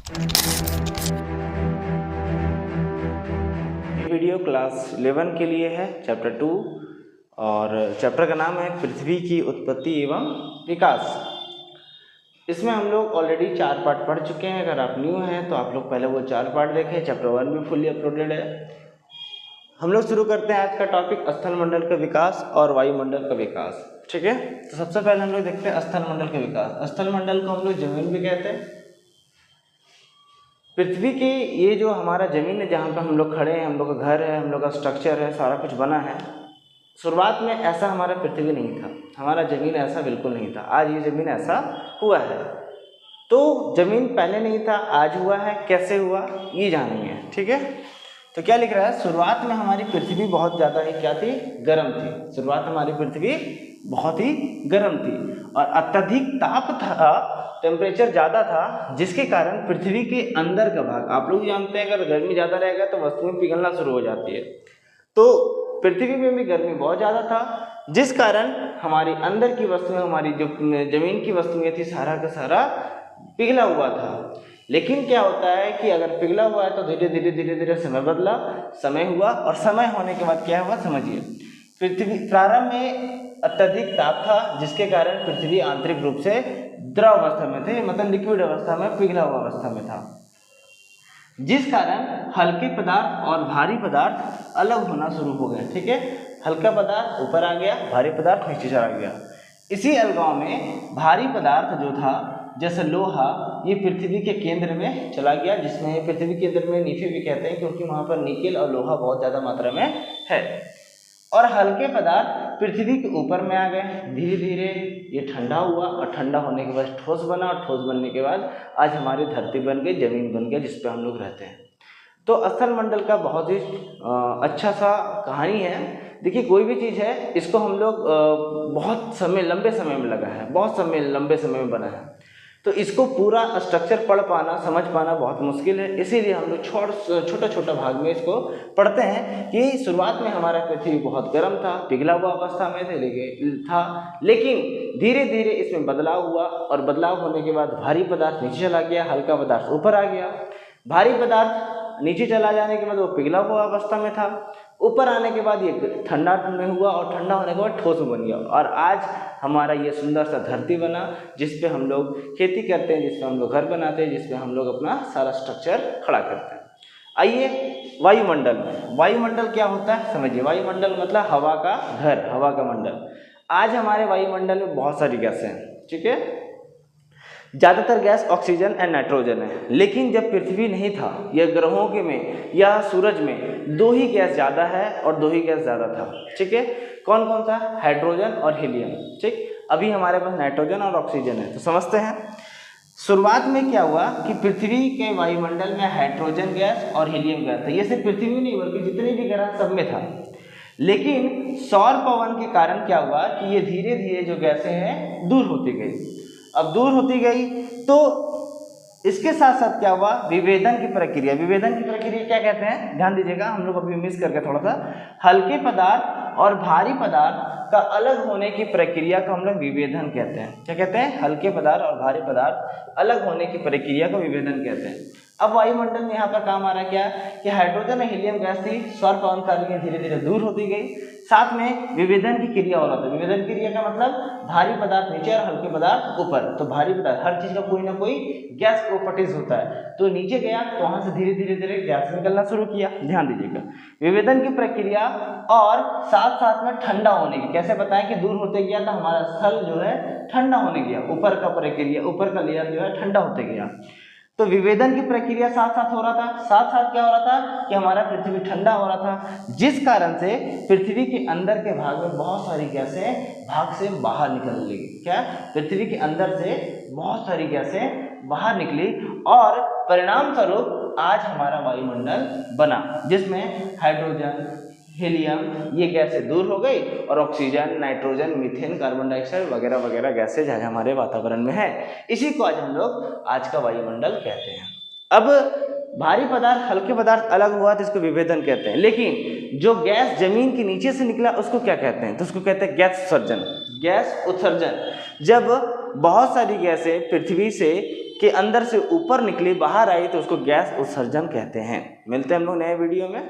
ये video class 11 के लिए है, चैप्टर 2, और चैप्टर का नाम है पृथ्वी की उत्पत्ति एवं विकास। इसमें हम लोग ऑलरेडी 4 पार्ट पढ़ चुके हैं। अगर आप न्यू हैं तो आप लोग पहले वो 4 पार्ट देखें। चैप्टर 1 में फुल्ली अपलोडेड है। हम लोग शुरू करते हैं आज का टॉपिक, स्थल मंडल का विकास और वायुमंडल का विकास। ठीक है, तो सबसे पहले हम लोग देखते हैं स्थल मंडल का विकास। स्थल मंडल को हम लोग जमीन भी कहते हैं। पृथ्वी की ये जो हमारा ज़मीन है, जहाँ पर हम लोग खड़े हैं, हम लोग का घर है, हम लोग का स्ट्रक्चर है, सारा कुछ बना है, शुरुआत में ऐसा हमारा पृथ्वी नहीं था। हमारा ज़मीन ऐसा बिल्कुल नहीं था। आज ये ज़मीन ऐसा हुआ है। तो ज़मीन पहले नहीं था, आज हुआ है। कैसे हुआ ये जानेंगे। ठीक है, तो क्या लिख रहा है, शुरुआत में हमारी पृथ्वी बहुत ज़्यादा ही क्या थी, गर्म थी। शुरुआत हमारी पृथ्वी बहुत ही गर्म थी और अत्यधिक ताप था, टेम्परेचर ज़्यादा था, जिसके कारण पृथ्वी के अंदर का भाग, आप लोग जानते हैं अगर गर्मी ज़्यादा रहेगा तो वस्तुएं पिघलना शुरू हो जाती है। तो पृथ्वी में भी गर्मी बहुत ज़्यादा था, जिस कारण हमारी अंदर की वस्तुएं, हमारी जो ज़मीन की वस्तुएं थी, सारा का सारा पिघला हुआ था। लेकिन क्या होता है कि अगर पिघला हुआ है तो धीरे धीरे समय बदला, समय हुआ, और समय होने के बाद क्या हुआ समझिए। पृथ्वी प्रारंभ में अत्यधिक ताप था, जिसके कारण पृथ्वी आंतरिक रूप से द्रव अवस्था में थे, मतलब लिक्विड अवस्था में, पिघला हुआ अवस्था में था, जिस कारण हल्के पदार्थ और भारी पदार्थ अलग होना शुरू हो गए। ठीक है, हल्का पदार्थ ऊपर आ गया, भारी पदार्थ नीचे चला गया। इसी अलगाव में भारी पदार्थ जो था, जैसे लोहा, ये पृथ्वी के केंद्र में चला गया, जिसमें पृथ्वी के केंद्र में नीफे भी कहते हैं, क्योंकि वहाँ पर निकेल और लोहा बहुत ज़्यादा मात्रा में है। और हल्के पदार्थ पृथ्वी के ऊपर में आ गए। धीरे धीरे ये ठंडा हुआ, और ठंडा होने के बाद ठोस बना, और ठोस बनने के बाद आज हमारी धरती बन गई, ज़मीन बन गई, जिस पे हम लोग रहते हैं। तो स्थल मंडल का बहुत ही अच्छा सा कहानी है। देखिए, कोई भी चीज़ है, इसको हम लोग बहुत समय, लंबे समय में लगा है, बहुत समय, लंबे समय में बना है, तो इसको पूरा स्ट्रक्चर पढ़ पाना, समझ पाना बहुत मुश्किल है। इसीलिए हम लोग छोटा छोटा भाग में इसको पढ़ते हैं कि शुरुआत में हमारा पृथ्वी बहुत गर्म था, पिघला हुआ अवस्था में लेकिन धीरे धीरे इसमें बदलाव हुआ, और बदलाव होने के बाद भारी पदार्थ नीचे चला गया, हल्का पदार्थ ऊपर आ गया। भारी पदार्थ नीचे चला जाने के बाद वो पिघला हुआ अवस्था में था, ऊपर आने के बाद ये ठंडा में हुआ, और ठंडा होने के बाद ठोस बन गया, और आज हमारा ये सुंदर सा धरती बना, जिस पे हम लोग खेती करते हैं, जिस पे हम लोग घर बनाते हैं, जिस पे हम लोग अपना सारा स्ट्रक्चर खड़ा करते हैं। आइए, वायुमंडल। वायुमंडल क्या होता है समझिए। वायुमंडल मतलब हवा का घर, हवा का मंडल। आज हमारे वायुमंडल में बहुत सारी गैसें हैं। ठीक है, ज़्यादातर गैस ऑक्सीजन एंड नाइट्रोजन है। लेकिन जब पृथ्वी नहीं था, या ग्रहों के में, या सूरज में 2 ही गैस ज़्यादा है और 2 ही गैस ज़्यादा था। ठीक है, कौन कौन सा, हाइड्रोजन और हीलियम। ठीक, अभी हमारे पास नाइट्रोजन और ऑक्सीजन है। तो समझते हैं, शुरुआत में क्या हुआ कि पृथ्वी के वायुमंडल में हाइड्रोजन गैस और हीलियम गैस था। ये सिर्फ पृथ्वी में नहीं, बल्कि जितने भी ग्रह सब में था। लेकिन सौर पवन के कारण क्या हुआ कि ये धीरे धीरे जो गैसें हैं दूर होती गई। अब दूर होती गई तो इसके साथ साथ क्या हुआ, विभेदन की प्रक्रिया। विभेदन की प्रक्रिया क्या कहते हैं, ध्यान दीजिएगा, हम लोग अभी मिस करके थोड़ा सा। हल्के पदार्थ और भारी पदार्थ का अलग होने की प्रक्रिया को हम लोग विभेदन कहते हैं। क्या कहते हैं, हल्के पदार्थ और भारी पदार्थ अलग होने की प्रक्रिया को विभेदन कहते हैं। अब वायुमंडल में यहाँ पर काम आ रहा है क्या कि हाइड्रोजन और हीलियम गैस थी, सौर पवन कालीन धीरे धीरे दूर होती गई, साथ में विभेदन की क्रिया हो रहा था। विभेदन क्रिया का मतलब भारी पदार्थ नीचे और हल्के पदार्थ ऊपर। तो भारी पदार्थ, हर चीज का कोई ना कोई गैस प्रॉपर्टीज होता है, तो नीचे गया तो वहां से धीरे धीरे गैस निकलना शुरू किया। ध्यान दीजिएगा, विभेदन की प्रक्रिया और साथ साथ में ठंडा होने की। कैसे बताएं कि दूर होते गया तो हमारा स्थल जो है ठंडा होने गया, ऊपर का प्रक्रिया, ऊपर का लेयर जो है ठंडा होते गया। तो विभेदन की प्रक्रिया साथ साथ हो रहा था। साथ साथ क्या हो रहा था कि हमारा पृथ्वी ठंडा हो रहा था, जिस कारण से पृथ्वी के अंदर के भाग में बहुत सारी गैसें भाग से बाहर निकलने लगी। क्या, पृथ्वी के अंदर से बहुत सारी गैसें बाहर निकली, और परिणाम स्वरूप आज हमारा वायुमंडल बना, जिसमें हाइड्रोजन, हीलियम, ये गैसें दूर हो गई, और oxygen, nitrogen, methane, carbon dioxide वगैरह वगैरह गैसें आज हमारे वातावरण में है। इसी को आज हम लोग आज का वायुमंडल कहते हैं। अब भारी पदार्थ, हल्के पदार्थ अलग हुआ तो इसको विभेदन कहते हैं। लेकिन जो गैस जमीन के नीचे से निकला उसको क्या कहते हैं, तो उसको कहते हैं गैस उत्सर्जन। गैस उत्सर्जन, जब बहुत सारी गैसें पृथ्वी से कि अंदर से ऊपर निकली बाहर आई तो उसको गैस उत्सर्जन कहते हैं। मिलते हैं हम लोग नए वीडियो में।